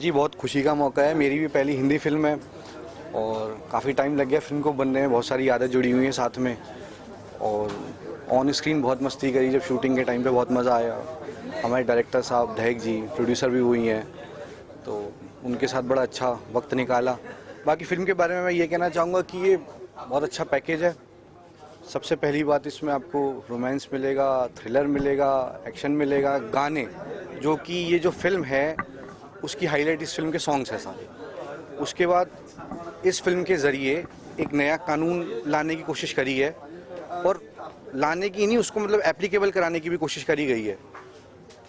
जी, बहुत खुशी का मौका है। मेरी भी पहली हिंदी फ़िल्म है और काफ़ी टाइम लग गया फ़िल्म को बनने में। बहुत सारी यादें जुड़ी हुई हैं साथ में और ऑन स्क्रीन बहुत मस्ती करी। जब शूटिंग के टाइम पे बहुत मज़ा आया। हमारे डायरेक्टर साहब दहेक जी, प्रोड्यूसर भी वही हैं, तो उनके साथ बड़ा अच्छा वक्त निकाला। बाकी फ़िल्म के बारे में मैं ये कहना चाहूँगा कि ये बहुत अच्छा पैकेज है। सबसे पहली बात, इसमें आपको रोमांस मिलेगा, थ्रिलर मिलेगा, एक्शन मिलेगा, गाने, जो कि ये जो फ़िल्म है उसकी हाईलाइट इस फिल्म के सॉन्ग्स हैं सारे। उसके बाद इस फिल्म के ज़रिए एक नया कानून लाने की कोशिश करी है और लाने की नहीं, उसको मतलब एप्लीकेबल कराने की भी कोशिश करी गई है।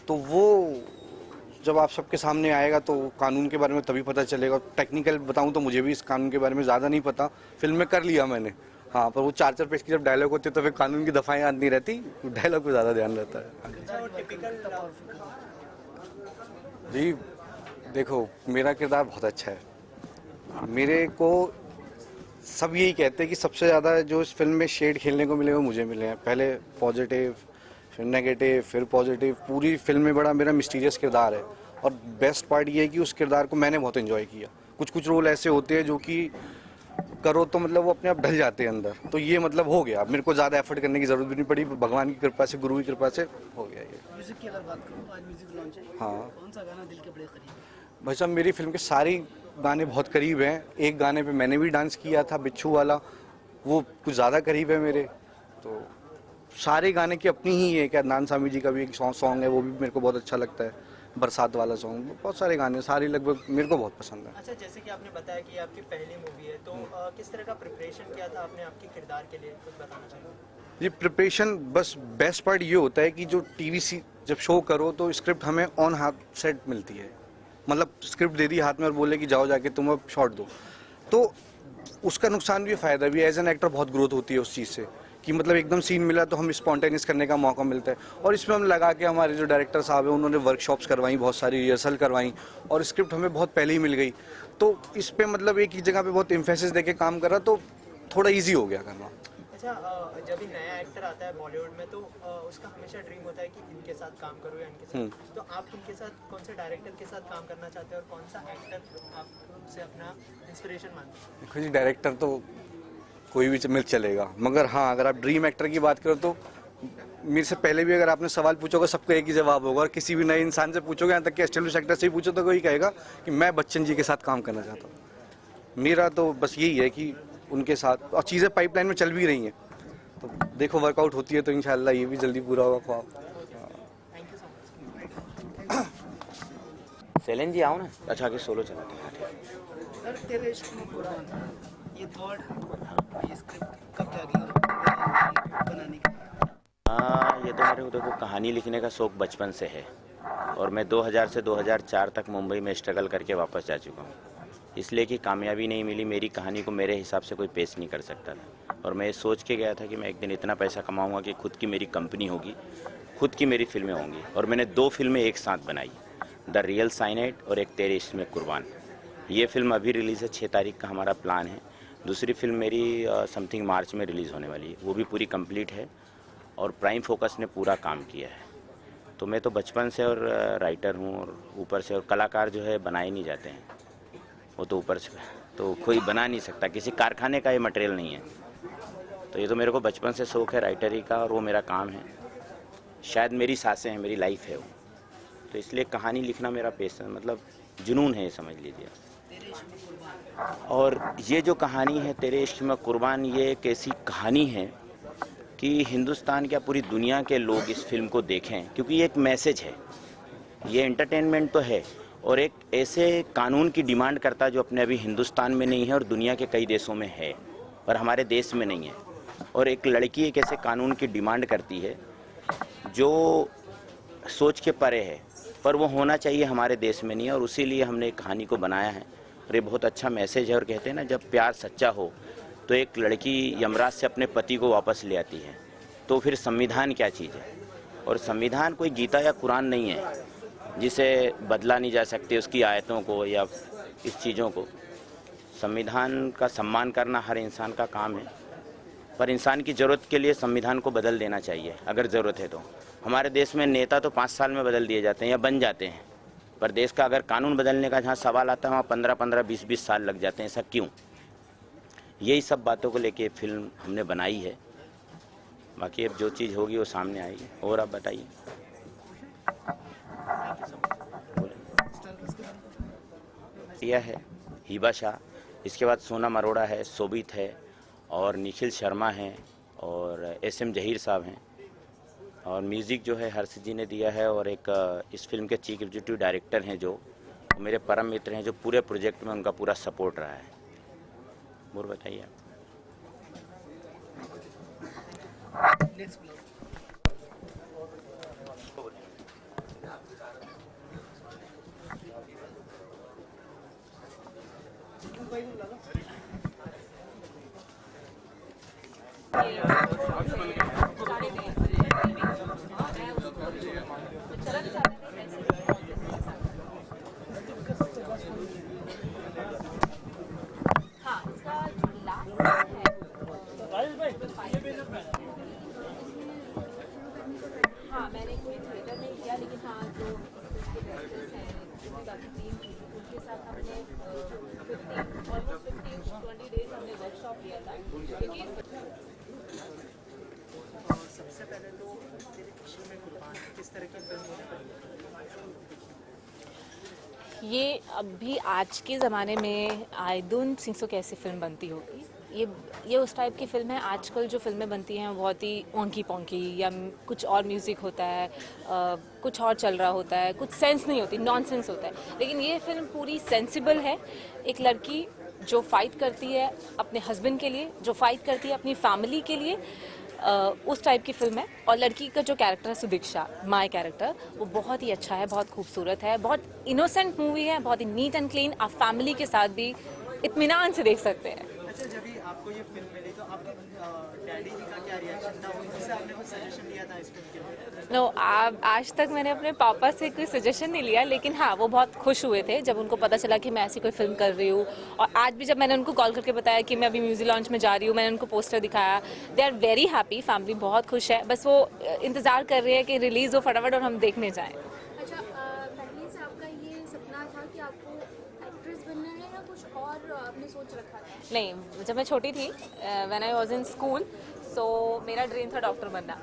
तो वो जब आप सबके सामने आएगा तो कानून के बारे में तभी पता चलेगा। टेक्निकल बताऊं तो मुझे भी इस कानून के बारे में ज़्यादा नहीं पता, फिल्म में कर लिया मैंने। हाँ, पर वो 4-4 पेज की जब डायलॉग होते तो फिर कानून की दफ़ाएं याद नहीं रहती, डायलॉग पे ज़्यादा ध्यान रहता है। जी देखो, मेरा किरदार बहुत अच्छा है। मेरे को सब यही कहते हैं कि सबसे ज़्यादा जो इस फिल्म में शेड खेलने को मिले वो मुझे मिले हैं। पहले पॉजिटिव, फिर नेगेटिव, फिर पॉजिटिव। पूरी फिल्म में बड़ा मेरा मिस्टीरियस किरदार है और बेस्ट पार्ट ये है कि उस किरदार को मैंने बहुत एंजॉय किया। कुछ कुछ रोल ऐसे होते हैं जो कि करो तो मतलब वो अपने आप ढल जाते हैं अंदर, तो ये मतलब हो गया। मेरे को ज़्यादा एफर्ट करने की ज़रूरत भी नहीं पड़ी, भगवान की कृपा से, गुरु की कृपा से हो गया ये। म्यूजिक की अगर बात करूँ, आज म्यूजिक लॉन्च है। हाँ कौन सा गाना दिल के बड़े करीब है? भाई साहब, मेरी फिल्म के सारे गाने बहुत करीब हैं। एक गाने पे मैंने भी डांस किया था, बिच्छू वाला, वो कुछ ज़्यादा करीब है मेरे। तो सारे गाने की अपनी ही है। क्या अदनान सामी जी का भी एक सॉन्ग है, वो भी मेरे को बहुत अच्छा लगता है, बरसात वाला सॉन्ग। बहुत सारे गाने, सारे लगभग मेरे को बहुत पसंद है। अच्छा, जैसे कि आपने बताया कि आपकी पहली मूवी है, तो किस तरह का प्रिपरेशन किया था आपने आपके किरदार के लिए, कुछ बताना चाहिए? ये प्रिपरेशन, बस बेस्ट पार्ट ये होता है कि जो जब शो करो तो स्क्रिप्ट हमें ऑन हाथ सेट मिलती है। मतलब स्क्रिप्ट दे दी हाथ में और बोले कि जाओ जाके तुम अब शॉट दो, तो उसका नुकसान भी है, फ़ायदा भी है। एज एन एक्टर बहुत ग्रोथ होती है उस चीज़ से कि मतलब एकदम सीन मिला तो हम स्पॉन्टेनियस करने का मौका मिलता है। और इसमें हम लगा के, हमारे जो डायरेक्टर साहब हैं उन्होंने वर्कशॉप्स करवाई, बहुत सारी रिहर्सल करवाई और स्क्रिप्ट हमें बहुत पहले ही मिल गई। तो इस पर मतलब एक ही जगह पे बहुत एम्फेसिस देके काम करा तो थोड़ा ईजी हो गया करना। अच्छा, जब भी नया एक्टर आता है बॉलीवुड में, तो उसका हमेशा ड्रीम होता है कि इनके साथ काम करूँ या इनके साथ। तो आप इनके साथ, कौन से डायरेक्टर के साथ काम करना चाहते हैं और कौन सा एक्टर आप से अपना इंस्पिरेशन मानते हैं? देखो जी, डायरेक्टर तो कोई भी मिल चलेगा, मगर हाँ, अगर आप ड्रीम एक्टर की बात करो तो मेरे से पहले भी अगर आपने सवाल पूछोगे सबको एक ही जवाब होगा। और किसी भी नए इंसान से पूछोगे, यहाँ तक कि एस्टेब्लिश एक्टर से ही पूछो तो कोई कहेगा कि मैं बच्चन जी के साथ काम करना चाहता हूँ। मेरा तो बस यही है कि उनके साथ, और चीज़ें पाइपलाइन में चल भी रही हैं, तो देखो वर्कआउट होती है तो इंशाल्लाह ये भी जल्दी पूरा होगा ख्वाब। Thank you so much. Selen ji आओ ना। अच्छा, आगे सोलो चलाते हैं। सर, तेरे इश्क में कुर्बान, ये थॉट, ये स्क्रिप्ट कब जागी बनाने की? ये तो मेरे को देखो, कहानी लिखने का शौक़ बचपन से है और मैं 2000 से 2004 तक मुंबई में स्ट्रगल करके वापस जा चुका हूँ। इसलिए कि कामयाबी नहीं मिली, मेरी कहानी को मेरे हिसाब से कोई पेश नहीं कर सकता था। और मैं सोच के गया था कि मैं एक दिन इतना पैसा कमाऊँगा कि खुद की मेरी कंपनी होगी, खुद की मेरी फिल्में होंगी। और मैंने 2 फिल्में एक साथ बनाई, द रियल साइनाइड और एक तेरे इश्क में कुर्बान। ये फिल्म अभी रिलीज़ है, 6 तारीख का हमारा प्लान है। दूसरी फिल्म मेरी समथिंग मार्च में रिलीज़ होने वाली है, वो भी पूरी कंप्लीट है और प्राइम फोकस ने पूरा काम किया है। तो मैं तो बचपन से और राइटर हूँ, और ऊपर से, और कलाकार जो है बनाए नहीं जाते हैं, वो तो ऊपर से तो कोई बना नहीं सकता, किसी कारखाने का ये मटेरियल नहीं है। तो ये तो मेरे को बचपन से शौक़ है राइटरी का, और वो मेरा काम है, शायद मेरी सांसें हैं, मेरी लाइफ है वो। तो इसलिए कहानी लिखना मेरा पैशन, मतलब जुनून है, ये समझ लीजिए। और ये जो कहानी है तेरे इश्क में कुर्बान, ये एक ऐसी कहानी है कि हिंदुस्तान क्या पूरी दुनिया के लोग इस फिल्म को देखें, क्योंकि ये एक मैसेज है, ये एंटरटेनमेंट तो है और एक ऐसे कानून की डिमांड करता है जो अपने अभी हिंदुस्तान में नहीं है और दुनिया के कई देशों में है पर हमारे देश में नहीं है। और एक लड़की एक ऐसे कानून की डिमांड करती है जो सोच के परे है, पर वो होना चाहिए, हमारे देश में नहीं है। और उसी लिए हमने एक कहानी को बनाया है और ये बहुत अच्छा मैसेज है। और कहते हैं ना, जब प्यार सच्चा हो तो एक लड़की यमराज से अपने पति को वापस ले आती है, तो फिर संविधान क्या चीज़ है। और संविधान कोई गीता या कुरान नहीं है जिसे बदला नहीं जा सकती, उसकी आयतों को या इस चीज़ों को। संविधान का सम्मान करना हर इंसान का काम है, पर इंसान की ज़रूरत के लिए संविधान को बदल देना चाहिए अगर ज़रूरत है तो। हमारे देश में नेता तो 5 साल में बदल दिए जाते हैं या बन जाते हैं, पर देश का अगर कानून बदलने का जहाँ सवाल आता है वहाँ 15-15, 20-20 साल लग जाते हैं। ऐसा क्यों? यही सब बातों को लेके फिल्म हमने बनाई है। बाकी अब जो चीज़ होगी वो सामने आएगी। और आप बताइए। यह है हिबा शाह, इसके बाद सोनम अरोड़ा है, शोभित है और निखिल शर्मा हैं और SM जहीर साहब हैं और म्यूज़िक जो है हर्ष जी ने दिया है। और एक इस फिल्म के चीफ एग्जीक्यूटिव डायरेक्टर हैं जो मेरे परम मित्र हैं, जो पूरे प्रोजेक्ट में उनका पूरा सपोर्ट रहा है। और बताइए आप। हाँ, मैंने कोई थिएटर नहीं किया, लेकिन हाँ जो इसके डायरेक्टर्स हैं, जिनकी बाकी टीम थी, उनके साथ हमने 15-20 डेज हमने वर्कशॉप लिया था। क्योंकि सबसे पहले तो तेरे इश्क में कुर्बान किस तरह की फिल्म होने वाली है? ये अभी आज के ज़माने में आई डोंट थिंक सो कैसी फिल्म बनती होगी। ये उस टाइप की फ़िल्म है। आजकल जो फ़िल्में बनती हैं बहुत ही ओंकी पोंकी, या कुछ और म्यूज़िक होता है, कुछ और चल रहा होता है, कुछ सेंस नहीं होती, नॉनसेंस होता है। लेकिन ये फ़िल्म पूरी सेंसिबल है। एक लड़की जो फ़ाइट करती है अपने हस्बैंड के लिए, जो फ़ाइट करती है अपनी फैमिली के लिए, उस टाइप की फ़िल्म है। और लड़की का जो कैरेक्टर है सुदीक्षा, माय कैरेक्टर, वो बहुत ही अच्छा है, बहुत खूबसूरत है, बहुत इनोसेंट मूवी है, बहुत ही नीट एंड क्लीन। आप फैमिली के साथ भी इत्मीनान से देख सकते हैं। अच्छा, जब भी आपको ये फिल्म मिली तो आपके डैडी जी का क्या रिएक्शन था? उनसे आपने कुछ सजेशन लिया था इस फिल्म के लिए? नो, आज तक मैंने अपने पापा से कोई सजेशन नहीं लिया, लेकिन हाँ वो बहुत खुश हुए थे जब उनको पता चला कि मैं ऐसी कोई फिल्म कर रही हूँ। और आज भी जब मैंने उनको कॉल करके बताया कि मैं अभी म्यूजिक लॉन्च में जा रही हूँ, मैंने उनको पोस्टर दिखाया, they are very happy. Family बहुत खुश है, बस वो इंतज़ार कर रही है कि रिलीज़ हो फटाफट और हम देखने जाएँ। अच्छा, पहले से आपका ये सपना था कि आपको एक्ट्रेस बनना है या कुछ और आपने सोच रखा था? नहीं, जब मैं छोटी थी, when I was in school, so मेरा ड्रीम था डॉक्टर बनना।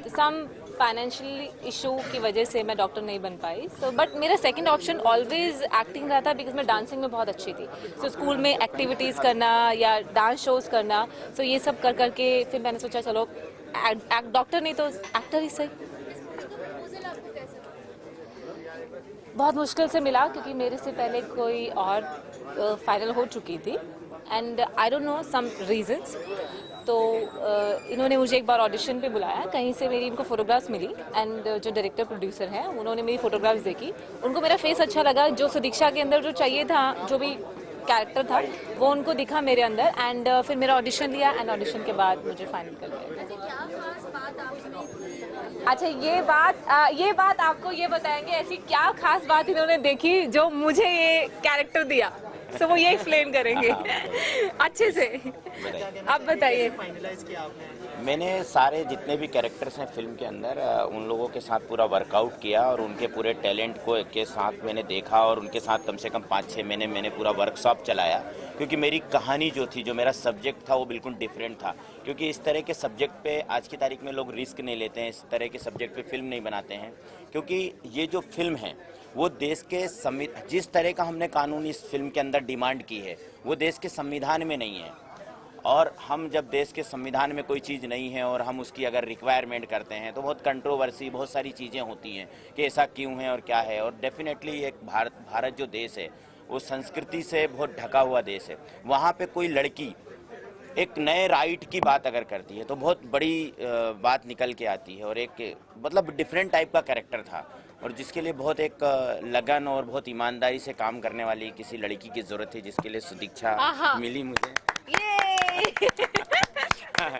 तो सम फाइनेंशियल इशू की वजह से मैं डॉक्टर नहीं बन पाई। सो बट मेरा सेकंड ऑप्शन ऑलवेज एक्टिंग रहा था, बिकॉज मैं डांसिंग में बहुत अच्छी थी। सो स्कूल में एक्टिविटीज़ करना या डांस शोज़ करना, सो ये सब कर करके फिर मैंने सोचा चलो डॉक्टर नहीं तो एक्टर ही सही। प्रपोजल आपको कैसे मिला? बहुत मुश्किल से मिला, क्योंकि मेरे से पहले कोई और फाइनल हो चुकी थी, and I don't know some reasons. तो इन्होंने मुझे एक बार ऑडिशन पे बुलाया, कहीं से मेरी इनको फ़ोटोग्राफ्स मिली, एंड जो डायरेक्टर प्रोड्यूसर हैं उन्होंने मेरी फ़ोटोग्राफ्स देखी, उनको मेरा फेस अच्छा लगा, जो सुदीक्षा के अंदर जो चाहिए था, जो भी कैरेक्टर था वो उनको दिखा मेरे अंदर, एंड फिर मेरा ऑडिशन लिया, एंड ऑडिशन के बाद मुझे फाइनल कर लिया। ऐसी क्या खास बात आपने की? अच्छा, ये बात आपको ये बताएंगे, ऐसी क्या खास बात इन्होंने देखी जो मुझे ये कैरेक्टर दिया, सो वो ये एक्सप्लेन करेंगे अच्छे से। आप बताइए। फाइनलाइज किया आपने? मैंने सारे जितने भी कैरेक्टर्स हैं फिल्म के अंदर, उन लोगों के साथ पूरा वर्कआउट किया और उनके पूरे टैलेंट को के साथ मैंने देखा और उनके साथ कम से कम 5-6 महीने मैंने पूरा वर्कशॉप चलाया, क्योंकि मेरी कहानी जो थी, जो मेरा सब्जेक्ट था, वो बिल्कुल डिफरेंट था। क्योंकि इस तरह के सब्जेक्ट पे आज की तारीख में लोग रिस्क नहीं लेते हैं, इस तरह के सब्जेक्ट पे फिल्म नहीं बनाते हैं, क्योंकि ये जो फिल्म है वो देश के जिस तरह का हमने कानून इस फिल्म के अंदर डिमांड की है वो देश के संविधान में नहीं है। और हम जब देश के संविधान में कोई चीज़ नहीं है और हम उसकी अगर रिक्वायरमेंट करते हैं तो बहुत कंट्रोवर्सी, बहुत सारी चीज़ें होती हैं कि ऐसा क्यों है और क्या है। और डेफिनेटली एक भारत जो देश है वो संस्कृति से बहुत ढका हुआ देश है। वहाँ पे कोई लड़की एक नए राइट की बात अगर करती है तो बहुत बड़ी बात निकल के आती है, और एक मतलब डिफरेंट टाइप का कैरेक्टर था, और जिसके लिए बहुत एक लगन और बहुत ईमानदारी से काम करने वाली किसी लड़की की ज़रूरत थी, जिसके लिए सुदीक्षा मिली मुझे।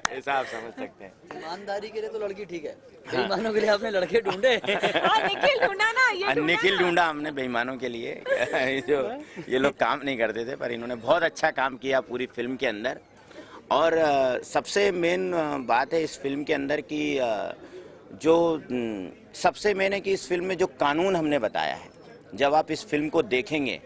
ऐसा आप समझ सकते हैं। ईमानदारी के लिए तो लड़की ठीक है, बेईमानों के लिए आपने लड़के ढूंढे। निखिल ढूंढा ना, ये ढूंढा निखिल ना। ढूंढा हमने बेईमानों के लिए जो ये लोग काम नहीं करते थे, पर इन्होंने बहुत अच्छा काम किया पूरी फिल्म के अंदर। और सबसे मेन बात है इस फिल्म के अंदर कि जो सबसे मेन है कि इस फिल्म में जो कानून हमने बताया है जब आप इस फिल्म को देखेंगे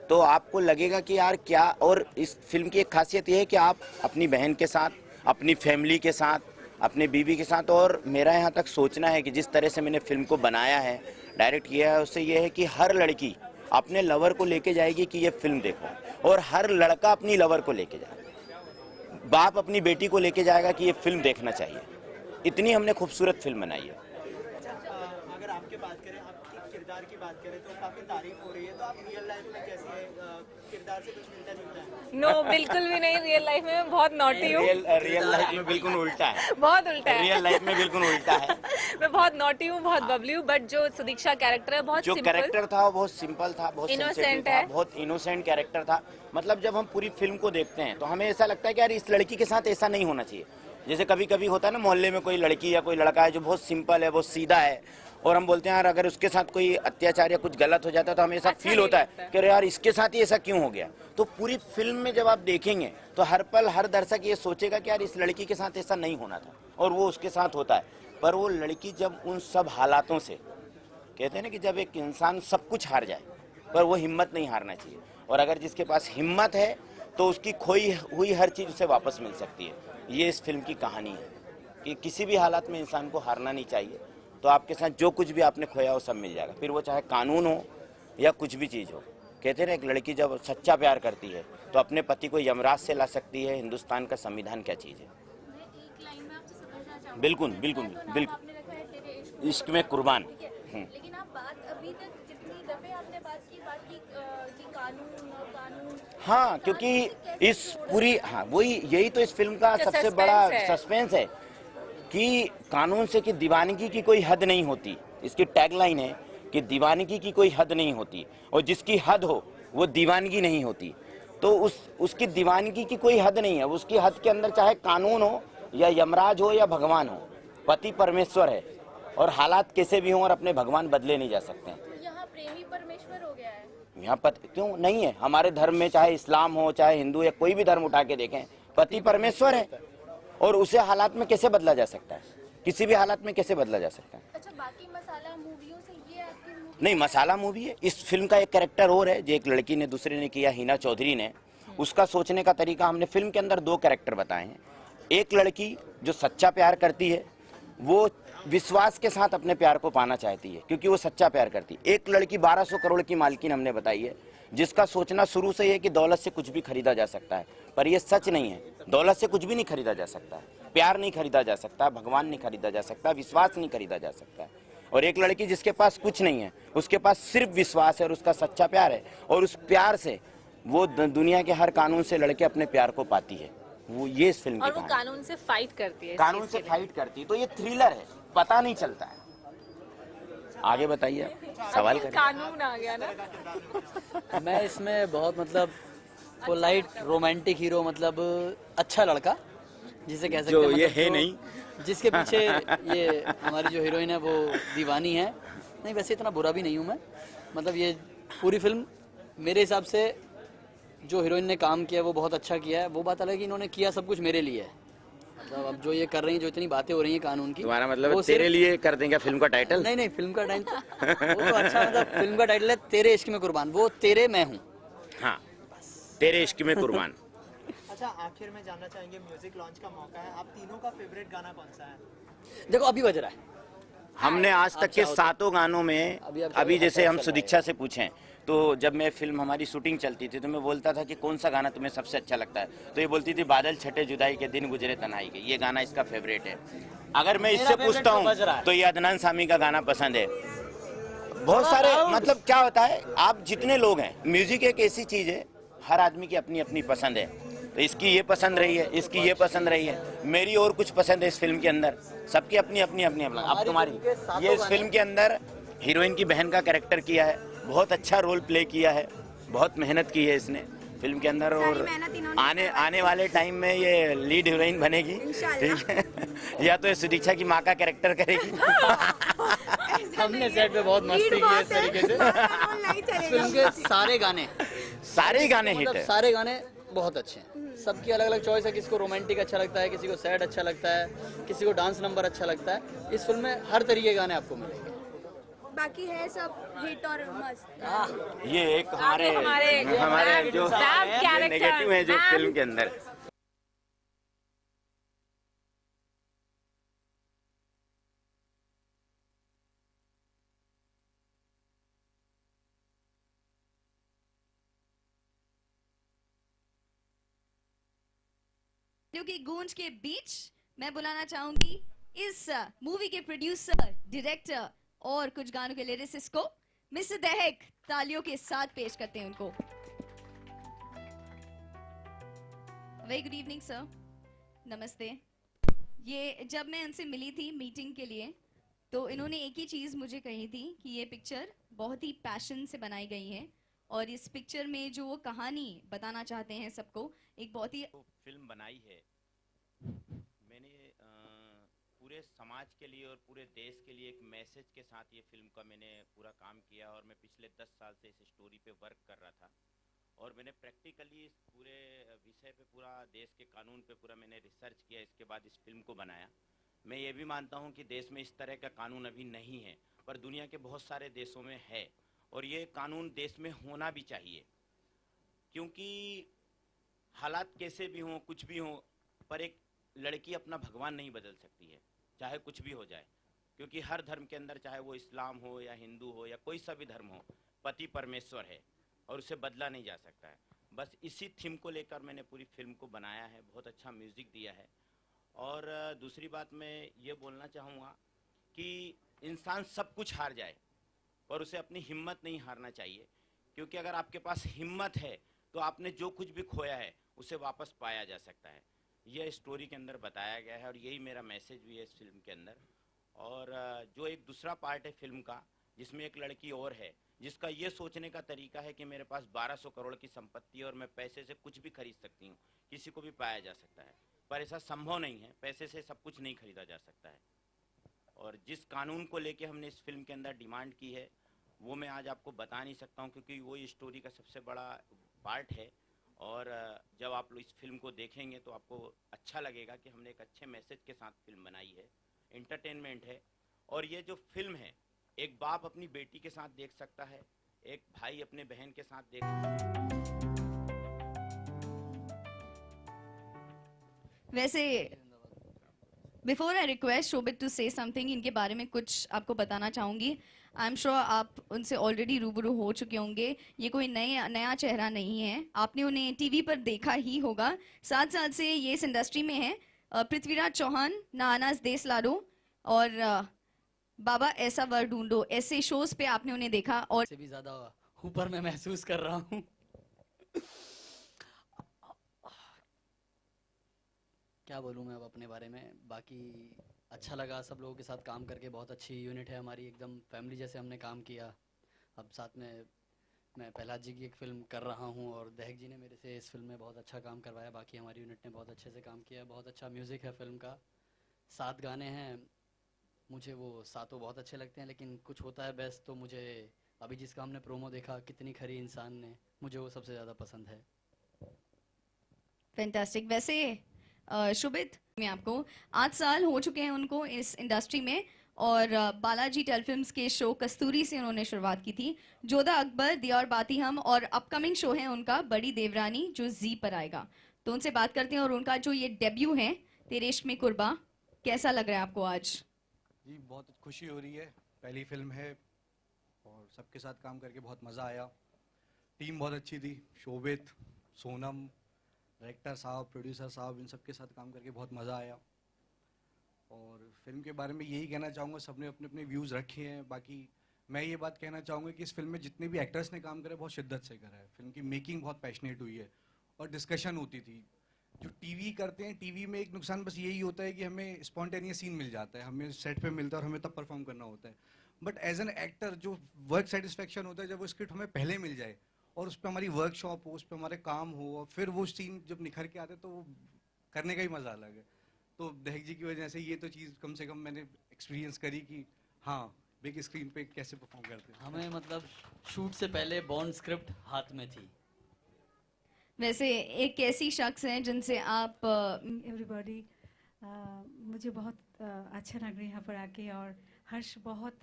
तो आपको लगेगा कि यार क्या। और इस फिल्म की एक खासियत ये है कि आप अपनी बहन के साथ, अपनी फैमिली के साथ, अपने बीवी के साथ, और मेरा यहाँ तक सोचना है कि जिस तरह से मैंने फिल्म को बनाया है, डायरेक्ट किया है, उससे ये है कि हर लड़की अपने लवर को लेके जाएगी कि ये फिल्म देखो, और हर लड़का अपनी लवर को लेके जाएगा, बाप अपनी बेटी को लेके जाएगा कि ये फिल्म देखना चाहिए। इतनी हमने खूबसूरत फिल्म बनाई है। अगर आपके बात करें, आपके किरदार की बात करें तो काफ़ी तारीफ हो रही है, तो आप रियल लाइफ में कैसे है? किरदार से कुछ मिलता जुलता है? नो बिल्कुल भी नहीं। रियल लाइफ में मैं बहुत नॉटी हूँ। रियल लाइफ में बिल्कुल उल्टा है। बहुत उल्टा है। रियल लाइफ में बिल्कुल उल्टा है। मैं बहुत नॉटी हूँ, बहुत बबली हूँ, बट जो सुदीक्षा कैरेक्टर है बहुत जो सिंपल, कैरेक्टर था वो बहुत सिंपल था, बहुत Innocent sensitive था, है। बहुत इनोसेंट कैरेक्टर था। मतलब जब हम पूरी फिल्म को देखते हैं तो हमें ऐसा लगता है कि यार इस लड़की के साथ ऐसा नहीं होना चाहिए। जैसे कभी कभी होता है ना, मोहल्ले में कोई लड़की या कोई लड़का है जो बहुत सिंपल है, बहुत सीधा है, और हम बोलते हैं यार अगर उसके साथ कोई अत्याचार या कुछ गलत हो जाता है तो हमें ऐसा अच्छा फील नहीं होता है लगता है। कि अरे यार इसके साथ ही ऐसा क्यों हो गया। तो पूरी फिल्म में जब आप देखेंगे तो हर पल हर दर्शक ये सोचेगा कि यार इस लड़की के साथ ऐसा नहीं होना था, और वो उसके साथ होता है। पर वो लड़की जब उन सब हालातों से, कहते हैं ना कि जब एक इंसान सब कुछ हार जाए पर वो हिम्मत नहीं हारना चाहिए, और अगर जिसके पास हिम्मत है तो उसकी खोई हुई हर चीज़ उसे वापस मिल सकती है। ये इस फिल्म की कहानी है कि किसी भी हालात में इंसान को हारना नहीं चाहिए। तो आपके साथ जो कुछ भी आपने खोया वो सब मिल जाएगा, फिर वो चाहे कानून हो या कुछ भी चीज़ हो। कहते हैं ना एक लड़की जब सच्चा प्यार करती है तो अपने पति को यमराज से ला सकती है। हिंदुस्तान का संविधान क्या चीज़ है। मैं एक लाइन में आपसे समझना चाहूंगी। बिल्कुल बिल्कुल बिल्कुल, आपने रखा है तेरे इश्क में कुर्बान। ठीक है, लेकिन आप बात अभी तक जितनी दफे आपने बात की कि कानून और कानून, हाँ, क्योंकि इस पूरी, हाँ वही, यही तो इस फिल्म का क्या सबसे suspense बड़ा है। सस्पेंस है कि कानून से कि दीवानगी की कोई हद नहीं होती। इसकी टैगलाइन है कि दीवानगी की कोई हद नहीं होती, और जिसकी हद हो वो दीवानगी नहीं होती। तो उसकी दीवानगी की कोई हद नहीं है। उसकी हद के अंदर चाहे कानून हो या यमराज हो या भगवान हो, पति परमेश्वर है, और हालात कैसे भी हों और अपने भगवान बदले नहीं जा सकते हैं। तो यहाँ प्रेमी परमेश्वर हो गया है। यहाँ पति क्यों नहीं है? हमारे धर्म में चाहे इस्लाम हो चाहे हिंदू या कोई भी धर्म उठा के देखें, पति परमेश्वर है, और उसे हालात में कैसे बदला जा सकता है? किसी भी हालात में कैसे बदला जा सकता है? अच्छा, बाकी मसाला मूवियों से ये आपकी मूवी नहीं, मसाला मूवी है। इस फिल्म का एक कैरेक्टर और है जो एक लड़की ने दूसरे ने किया, हिना चौधरी ने। उसका सोचने का तरीका, हमने फिल्म के अंदर दो कैरेक्टर बताए हैं। एक लड़की जो सच्चा प्यार करती है, वो विश्वास के साथ अपने प्यार को पाना चाहती है क्योंकि वो सच्चा प्यार करती है। एक लड़की 1200 करोड़ की मालकिन हमने बताई है, जिसका सोचना शुरू से ये है कि दौलत से कुछ भी खरीदा जा सकता है, पर ये सच नहीं है। दौलत से कुछ भी नहीं खरीदा जा सकता है, प्यार नहीं खरीदा जा सकता, भगवान नहीं खरीदा जा सकता, विश्वास नहीं खरीदा जा सकता है। और एक लड़की जिसके पास कुछ नहीं है, उसके पास सिर्फ विश्वास है और उसका सच्चा प्यार है, और उस प्यार से वो दुनिया के हर कानून से लड़के अपने प्यार को पाती है। वो ये इस फिल्म की और वो कहानी है। कानून से फाइट करती है। इस कानून चीज़ से के लिए। फाइट करती है। तो ये थ्रिलर है, पता नहीं चलता है। आगे बताइए, आप सवाल करिए। कानून आ गया ना। मैं इसमें बहुत मतलब पोलाइट रोमांटिक हीरो, मतलब अच्छा लड़का जिसे कह सकते जो हैं, ये मतलब है जो- नहीं। जिसके पीछे ये हमारी जो हीरोइन है वो दीवानी है। नहीं, वैसे इतना बुरा भी नहीं हूँ मैं। मतलब ये पूरी फिल्म मेरे हिसाब से जो हीरोइन ने काम किया वो बहुत अच्छा किया है। वो बात अलग है कि इन्होंने किया सब कुछ मेरे लिए है। मतलब अब जो ये कर रही हैं, जो इतनी बातें हो रही हैं कानून की, तुम्हारा मतलब वो है तेरे सिर्फ- लिए कर देंगे फिल्म का टाइटल? नहीं, फिल्म का टाइटल वो तो अच्छा, मतलब फिल्म का टाइटल है तेरे इश्क में कुर्बान। वो तेरे मैं हूँ। हाँ, तेरे इश्क में कुर्बान। अच्छा, आखिर में जानना चाहेंगे, म्यूजिक लॉन्च का मौका है, आप तीनों का फेवरेट गाना कौन सा है? देखो अभी बज रहा है। हमने आज तक के 7 गानों में, अभी जैसे हम सुदीक्षा से पूछें तो जब मैं फिल्म हमारी शूटिंग चलती थी तो मैं बोलता था कि कौन सा गाना तुम्हें सबसे अच्छा लगता है, तो ये बोलती थी बादल छटे जुदाई के दिन गुजरे तन्हाई के, ये गाना इसका फेवरेट है। अगर मैं इससे पूछता हूँ तो ये अदनान सामी का गाना पसंद है। बहुत सारे, मतलब क्या होता है, आप जितने लोग हैं, म्यूजिक एक ऐसी चीज है, हर आदमी की अपनी अपनी पसंद है। तो इसकी ये पसंद रही है, इसकी ये पसंद रही है, मेरी और कुछ पसंद है इस फिल्म के अंदर। सबकी अपनी अपनी अपनी अपनी। अब तुम्हारी, ये इस फिल्म के अंदर हीरोइन की बहन का कैरेक्टर किया है, बहुत अच्छा रोल प्ले किया है, बहुत मेहनत की है इसने फिल्म के अंदर, और आने वाले टाइम में ये लीड हीरोइन बनेगी, ठीक है। या तो ये सुदीक्षा की माँ का कैरेक्टर करेगी। हमने सेट पे बहुत मस्ती की इस तरीके से। फिल्म के सारे गाने हिट मतलब है। सारे गाने बहुत अच्छे हैं। सबकी अलग अलग चॉइस है। किसी को रोमांटिक अच्छा लगता है, किसी को सैड अच्छा लगता है, किसी को डांस नंबर अच्छा लगता है। इस फिल्म में हर तरीके के गाने आपको मिलेंगे। बाकी है सब हिट और मस्त। ये एक हमारे हमारे- हमारे जो Zab character, नेगेटिव है जो Zab। फिल्म के अंदर। की गूंज के बीच मैं बुलाना चाहूंगी इस मूवी के प्रोड्यूसर, डायरेक्टर और कुछ गानों के लिरिसिस्ट को, मिस्टर दहक। तालियों के साथ पेश करते हैं उनको। वेरी गुड इवनिंग सर, नमस्ते। ये जब मैं उनसे मिली थी मीटिंग के लिए, तो इन्होंने एक ही चीज़ मुझे कही थी कि ये पिक्चर बहुत ही पैशन से बनाई गई है और इस पिक्चर में जो वो कहानी बताना चाहते हैं सबको, एक बहुत ही फिल्म बनाई है मैंने पूरे समाज के लिए और पूरे देश के लिए एक मैसेज के साथ ये फिल्म का मैंने पूरा काम किया। और मैं पिछले 10 साल से इस स्टोरी पे वर्क कर रहा था और मैंने प्रैक्टिकली इस पूरे विषय पे, पूरा देश के कानून पे पूरा मैंने रिसर्च किया। इसके बाद इस फिल्म को बनाया। मैं ये भी मानता हूँ कि देश में इस तरह का कानून अभी नहीं है, पर दुनिया के बहुत सारे देशों में है और ये कानून देश में होना भी चाहिए, क्योंकि हालात कैसे भी हों, कुछ भी हों, पर एक लड़की अपना भगवान नहीं बदल सकती है, चाहे कुछ भी हो जाए। क्योंकि हर धर्म के अंदर, चाहे वो इस्लाम हो या हिंदू हो या कोई सा भी धर्म हो, पति परमेश्वर है और उसे बदला नहीं जा सकता है। बस इसी थीम को लेकर मैंने पूरी फिल्म को बनाया है। बहुत अच्छा म्यूज़िक दिया है। और दूसरी बात मैं ये बोलना चाहूँगा कि इंसान सब कुछ हार जाए पर उसे अपनी हिम्मत नहीं हारना चाहिए, क्योंकि अगर आपके पास हिम्मत है तो आपने जो कुछ भी खोया है उसे वापस पाया जा सकता है। यह स्टोरी के अंदर बताया गया है और यही मेरा मैसेज भी है इस फिल्म के अंदर। और जो एक दूसरा पार्ट है फिल्म का, जिसमें एक लड़की और है जिसका ये सोचने का तरीका है कि मेरे पास 1200 करोड़ की संपत्ति है और मैं पैसे से कुछ भी खरीद सकती हूँ, किसी को भी पाया जा सकता है, पर ऐसा संभव नहीं है। पैसे से सब कुछ नहीं खरीदा जा सकता है। और जिस कानून को लेके हमने इस फिल्म के अंदर डिमांड की है वो मैं आज आपको बता नहीं सकता हूँ, क्योंकि वो इस स्टोरी का सबसे बड़ा पार्ट है। और जब आप लोग इस फिल्म को देखेंगे तो आपको अच्छा लगेगा कि हमने एक अच्छे मैसेज के साथ फिल्म बनाई है। एंटरटेनमेंट है और ये जो फिल्म है, एक बाप अपनी बेटी के साथ देख सकता है, एक भाई अपने बहन के साथ देख वैसे before I request Shobhit to say something, इनके बारे में कुछ आपको बताना चाहूँगी। आई एम श्योर आप उनसे ऑलरेडी रूबरू हो चुके होंगे। ये कोई नया चेहरा नहीं है, आपने उन्हें टीवी पर देखा ही होगा। 7 साल से ये इस इंडस्ट्री में है। पृथ्वीराज चौहान, नानास देस लाडो और बाबा ऐसा वर ढूंढो, ऐसे शोज पे आपने उन्हें देखा। और से भी ज़्यादा ऊपर मैं महसूस कर रहा हूँ। क्या बोलूँ मैं अब अपने बारे में। बाकी अच्छा लगा सब लोगों के साथ काम करके। बहुत अच्छी यूनिट है हमारी, एकदम फैमिली जैसे हमने काम किया। अब साथ में मैं प्रहलाद जी की एक फिल्म कर रहा हूँ और दहक जी ने मेरे से इस फिल्म में बहुत अच्छा काम करवाया। बाकी हमारी यूनिट ने बहुत अच्छे से काम किया। बहुत अच्छा म्यूज़िक है फिल्म का। 7 गाने हैं, मुझे वो सातों बहुत अच्छे लगते हैं। लेकिन कुछ होता है बेस्ट, तो मुझे अभी जिसका हमने प्रोमो देखा, कितनी खरी इंसान ने, मुझे वो सबसे ज़्यादा पसंद है। फैंटास्टिक। वैसे शुभित में आपको 8 साल हो चुके हैं उनको इस इंडस्ट्री में और बालाजी टेलीफिल्म्स के शो कस्तूरी से उन्होंने शुरुआत की थी। जोधा अकबर, दिया और बाती हम, और अपकमिंग शो है उनका बड़ी देवरानी जो जी पर आएगा। तो उनसे बात करते हैं। और उनका जो ये डेब्यू है तेरे इश्क में कुर्बा, कैसा लग रहा है आपको आज? जी बहुत खुशी हो रही है, पहली फिल्म है और सबके साथ काम करके बहुत मज़ा आया। टीम बहुत अच्छी थी, शोभित, सोनम, डायरेक्टर साहब, प्रोड्यूसर साहब, इन सब के साथ काम करके बहुत मज़ा आया। और फिल्म के बारे में यही कहना चाहूँगा, सबने अपने अपने व्यूज़ रखे हैं। बाकी मैं ये बात कहना चाहूँगा कि इस फिल्म में जितने भी एक्टर्स ने काम करा बहुत शिद्दत से करा है। फिल्म की मेकिंग बहुत पैशनेट हुई है और डिस्कशन होती थी। जो टीवी करते हैं, टीवी में एक नुकसान बस यही होता है कि हमें स्पॉन्टेनियस सीन मिल जाता है, हमें सेट पे मिलता है और हमें तब परफॉर्म करना होता है। बट एज एन एक्टर जो वर्क सेटिस्फेक्शन होता है जब वो स्क्रिप्ट हमें पहले मिल जाए और उस पर हमारी वर्कशॉप हो, उस पर हमारे काम हो और फिर वो सीन जब निखर के आते तो वो करने का ही मज़ा अलग है। तो दहक जी की वजह से ये तो चीज़ कम से कम मैंने एक्सपीरियंस करी कि हाँ, बिग स्क्रीन पे कैसे परफॉर्म करते हैं। हमें मतलब शूट से पहले बॉन्ड स्क्रिप्ट हाथ में थी। वैसे एक ऐसी शख्स हैं जिनसे आप एवरीबॉडी मुझे बहुत अच्छा लग रहा है यहाँ पर आके। और हर्ष बहुत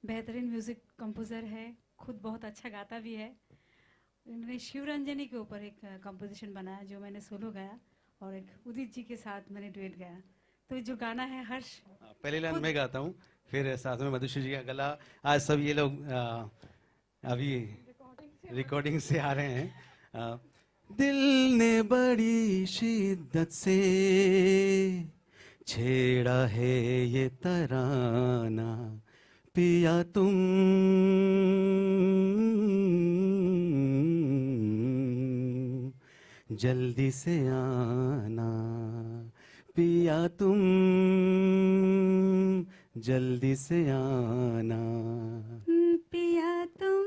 बेहतरीन म्यूज़िक कंपोज़र है, खुद बहुत अच्छा गाता भी है। उन्होंने शिवरंजनी के ऊपर एक कंपोजिशन बनाया जो मैंने सोलो गाया और एक उदित जी के साथ मैंने डुएट गाया। तो जो गाना है हर्ष, पहली लाइन मैं गाता हूँ, फिर साथ में मधुश्री जी का गला। आज सब ये लोग अभी रिकॉर्डिंग से आ रहे हैं। दिल ने बड़ी शिद्दत से छेड़ा है ये तराना, पिया तुम जल्दी से आना, पिया तुम जल्दी से आना। पिया तुम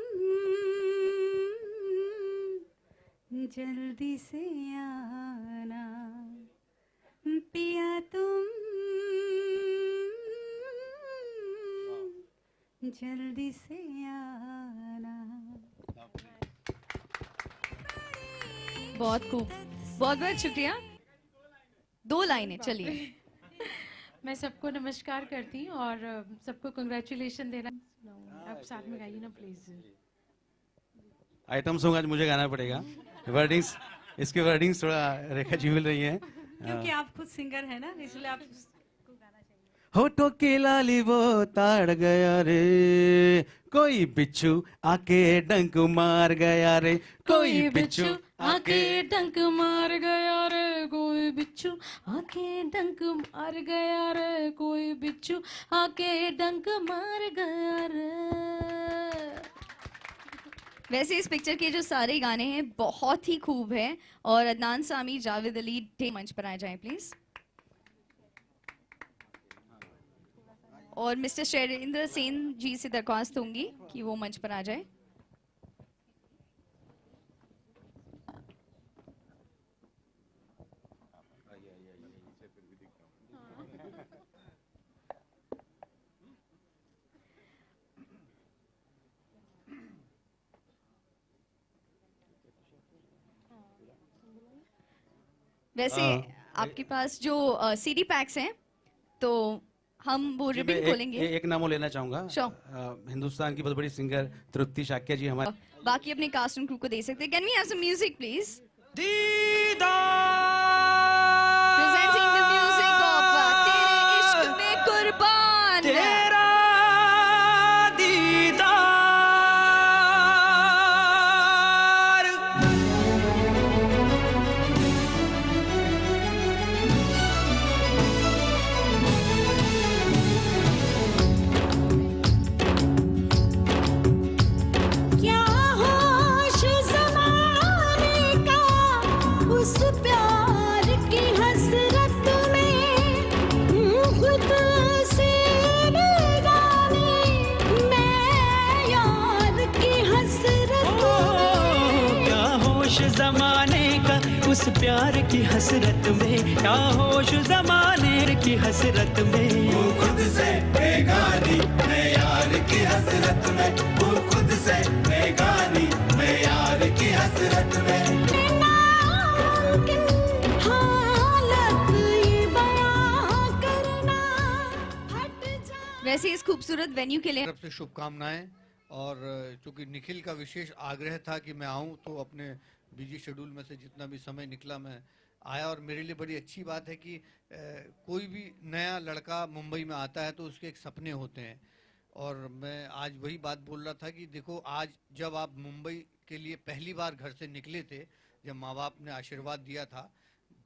जल्दी से आना, पिया तुम जल्दी से आना। बहुत खूब, बहुत बहुत शुक्रिया। 2 लाइनें, चलिए। मैं सबको नमस्कार करती हूँ और सबको कंग्रेचुलेशन देना। आप साथ में गाइए ना प्लीज। आइटम सॉन्ग आज मुझे गाना पड़ेगा। वर्डिंग्स, इसके वर्डिंग्स थोड़ा रेखा जी मिल रही हैं क्योंकि आप खुद सिंगर है ना, इसलिए आपको गाना चाहिए। होठों की लाली वो ताड़ गया रे, कोई बिच्छू आके डंक मार गया रे, कोई बिच्छू आके डंक मार गया रे, कोई बिच्छू आके डंक मार गया रे, कोई बिच्छू आके डंक मार गया रे। वैसे इस पिक्चर के जो सारे गाने हैं बहुत ही खूब हैं। और अदनान सामी, जावेद अली मंच पर आ जाएं प्लीज। और मिस्टर शैलेंद्र सेन जी से दरख्वास्त होंगी कि वो मंच पर आ जाए। वैसे आपके पास जो सीडी पैक्स हैं तो हम वो रिबन खोलेंगे। एक नाम और लेना चाहूंगा। हिंदुस्तान की बहुत बड़ी सिंगर तृप्ति शाक्या जी हमारे, बाकी अपने कास्ट एंड क्रू को दे सकते हैं। Can we have some music please? Presenting the music of Tere Ishq में कुर्बान। तेरा दीदार। क्या होश ज़माने का उस प्यार की हसरत में, खुद से बेगाने मैं यार की हसरत में। क्या होश जमाने का उस प्यार की हसरत में, क्या होश जमाने की हसरत में। वो खुद से बेगानी मैं यार की हसरत में, वो खुद से बेगानी मैं यार की हसरत में। नामुमकिन हालत ये बयां करना, हट जा। वैसे इस खूबसूरत वेन्यू के लिए तरफ से शुभकामनाएं। और चूंकि निखिल का विशेष आग्रह था कि मैं आऊं, तो अपने बिजी शेड्यूल में से जितना भी समय निकला मैं आया। और मेरे लिए बड़ी अच्छी बात है कि कोई भी नया लड़का मुंबई में आता है तो उसके एक सपने होते हैं। और मैं आज वही बात बोल रहा था कि देखो, आज जब आप मुंबई के लिए पहली बार घर से निकले थे, जब माँ बाप ने आशीर्वाद दिया था,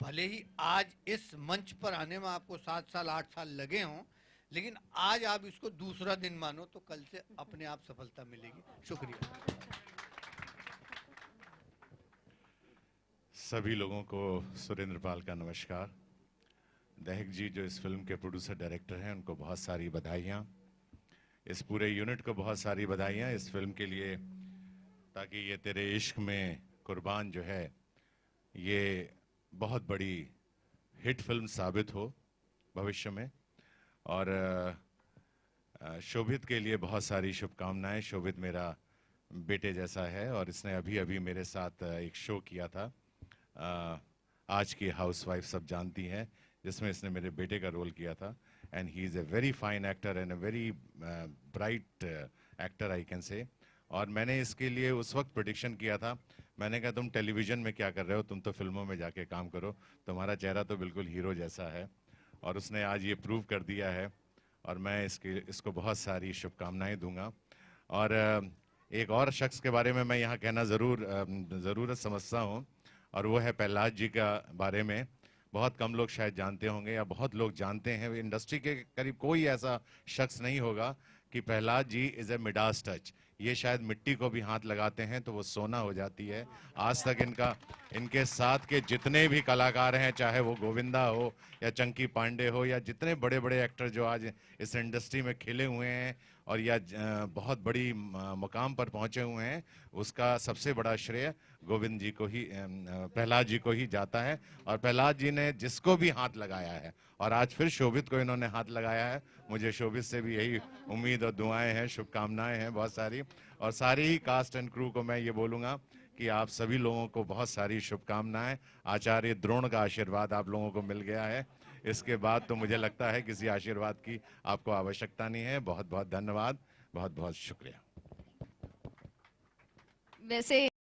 भले ही आज इस मंच पर आने में आपको 7 साल 8 साल लगे हों, लेकिन आज आप इसको दूसरा दिन मानो तो कल से अपने आप सफलता मिलेगी। शुक्रिया। सभी लोगों को सुरेंद्र पाल का नमस्कार। दहक जी जो इस फिल्म के प्रोड्यूसर डायरेक्टर हैं, उनको बहुत सारी बधाइयाँ। इस पूरे यूनिट को बहुत सारी बधाइयाँ इस फिल्म के लिए, ताकि ये तेरे इश्क में कुर्बान जो है ये बहुत बड़ी हिट फिल्म साबित हो भविष्य में। और शोभित के लिए बहुत सारी शुभकामनाएं। शोभित मेरा बेटे जैसा है और इसने अभी अभी मेरे साथ एक शो किया था, आज की हाउसवाइफ सब जानती हैं, जिसमें इसने मेरे बेटे का रोल किया था। and he is a very fine actor and a very bright actor, I can say. और मैंने इसके लिए उस वक्त प्रेडिक्शन किया था, मैंने कहा तुम टेलीविज़न में क्या कर रहे हो, तुम तो फिल्मों में जाके काम करो, तुम्हारा चेहरा तो बिल्कुल हीरो जैसा है। और उसने आज ये प्रूव कर दिया है और मैं इसको बहुत सारी शुभकामनाएं दूंगा। और एक और शख्स के बारे में मैं यहाँ कहना ज़रूरत समझता हूँ, और वो है प्रहलाद जी का बारे में। बहुत कम लोग शायद जानते होंगे या बहुत लोग जानते हैं, इंडस्ट्री के करीब कोई ऐसा शख्स नहीं होगा कि Prahlad ji is a Midas touch. ये शायद मिट्टी को भी हाथ लगाते हैं तो वो सोना हो जाती है। आज तक इनके साथ के जितने भी कलाकार हैं, चाहे वो गोविंदा हो या चंकी पांडे हो या जितने बड़े बड़े एक्टर जो आज इस इंडस्ट्री में खिले हुए हैं और या बहुत बड़ी मुकाम पर पहुंचे हुए हैं, उसका सबसे बड़ा श्रेय गोविंद जी को ही, प्रहलाद जी को ही जाता है। और प्रहलाद जी ने जिसको भी हाथ लगाया है, और आज फिर शोभित को इन्होंने हाथ लगाया है, मुझे शोभित से भी यही उम्मीद और दुआएं हैं, शुभकामनाएं हैं बहुत सारी। और सारी ही कास्ट एंड क्रू को मैं ये बोलूँगा कि आप सभी लोगों को बहुत सारी शुभकामनाएं। आचार्य द्रोण का आशीर्वाद आप लोगों को मिल गया है, इसके बाद तो मुझे लगता है किसी आशीर्वाद की आपको आवश्यकता नहीं है। बहुत बहुत धन्यवाद, बहुत बहुत शुक्रिया। वैसे